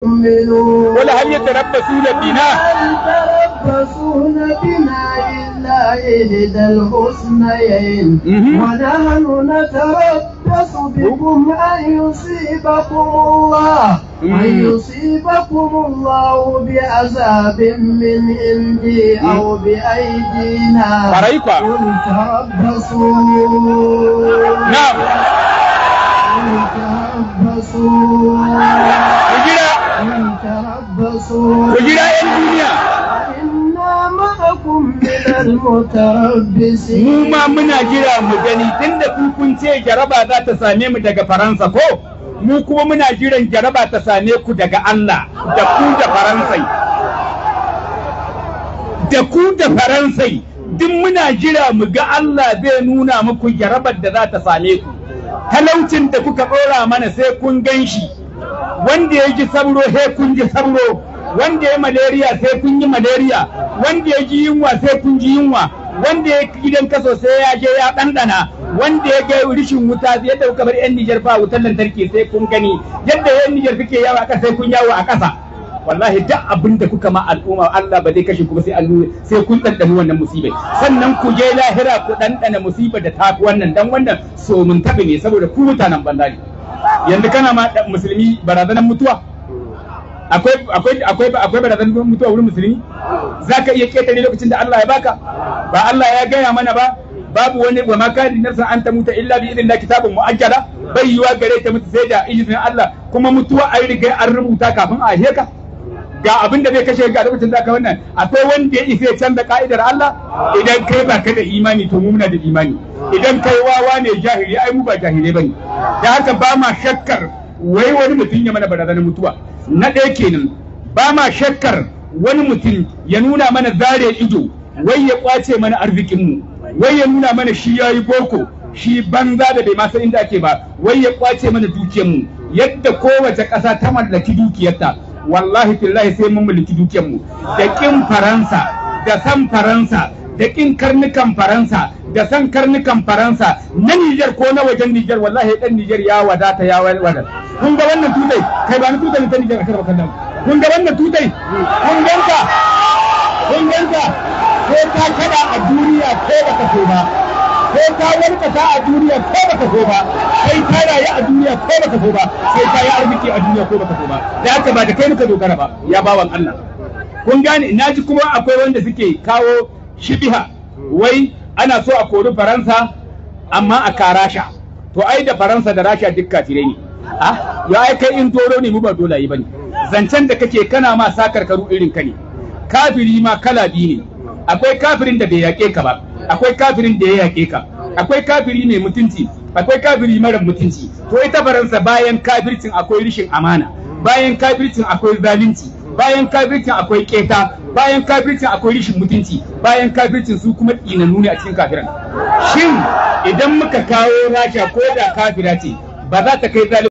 ولا هل يتربصون بنا إلا إحدى الحسنيين ونحن نتربص بكم أن يصيبكم الله بعذاب من عندي أو بأيدينا قل تربصوا نعم وجرا الدنيا إنا معكم من المتربصين mu ma muna jira mu gani tunda kun ce jaraba za ta same mu daga Faransa ko mu kuma muna jiran jaraba ta same ku daga Allah da ku da Faransai duk muna jira mu ga Allah zai nuna muku jarabar da za ta same ku. Talaucin da kuka ɗora mana sai kun gan shi, wanda ya ji sabro sai kun ji sabro, wanda ya malaria sai kun yi malaria, wanda ya ji yunwa sai kun ji yunwa, wanda ya gidan kaso sai ya je ya ɗanɗana, wanda ya ga rishin wuta yadda kuka bar 'yan Nijar ba wutar lantarki sai kun gani, yadda 'yan Nijar suke yawo a ƙasa sai kun yawo a ƙasa. Wallahi duk abin da kuka ma al'umma Allah ba zai kashe ku ba sai kun ɗanɗani wannan musibai, sannan ku je lahira ku ɗanɗana musibar da tafi wannan, dan wannan so mun taɓa ne saboda ku mutanen banza ne. Yanzu kana ma musulmi barazanar mutuwa, akwai barazanar mutuwa wurin musulmi? Zaka iya ketare lokacin da Allah ya baka? Ba Allah ya gaya mana ba, babu wani wa makani nafsan an ta muta illa bi idnillah kitabun muajjala, bai yiwa gare ta mutu sai da izinin Allah, kuma mutuwa an riga an rubuta kafin a heka. Ga abin da zai kashe ga lokacin da ka wannan, akwai wanda ya isa ya canza ka'idar Allah? Idan kai ba ka da imani to mu muna da imani, idan kai wawa ne jahili ai mu ba jahilai bane. Da haka ba ma shakkar wai wani mutum ya mana barazanar mutuwa. Na ɗaya kenan, ba ma shakkar wani mutum ya nuna mana zare ido wai ya kwace mana arzikinmu, wai ya nuna mana shi yayi boko, shi banza da bai ma san inda ake ba, wai ya kwace mana dukiyarmu. Yadda kowace ƙasa ta mallaki dukiyarta, wallahi billahi sai mun mulki dukiyarmu. Da kin Faransa, da san Faransa, da kin karnukan Faransa, da san karnukan Faransa na Nijar ko na wajen Nijar, wallahi dan Nijar ya wadata ya wadata. Kun ga wannan tutai, kai ba ni tutai ta Nijar ka karba kallon. Kun ga wannan tutai, kun ganta ko ta kada a duniya ko baka so ba, ko ta warkata a duniya ko baka so ba, sai ta rayu a duniya ko baka so ba, sai ta yi arziki a duniya ko baka so ba. Da haka ba da kai muka dogara ba, ya bawan Allah. Kun gane, naji kuma akwai wanda suke kawo shibiha, wai ana so a kori Faransa amma a karasha. To ai da Faransa da Rasha duk kafirai ne. Ya ai kai in toro ne mu ba dolayi bane. Zancen da kake kana ma sakar karu irin ka ne. Kafiri ma kala biyu ne. Akwai kafirin da bai yaƙe ka ba, akwai kafirin da ya yaƙe ka, akwai kafiri mai mutunci, akwai kafiri mara mutunci. To ita Faransa bayan kafircin akwai rishin amana, bayan kafircin akwai zalunci, bayan kafircin akwai keta, bayan kafircin akwai rishin mutunci, bayan kafircin su kuma tsinannu ne a cikin kafiran. Shin idan muka kawo Rasha ko da kafira ce ba za ta kai zalunci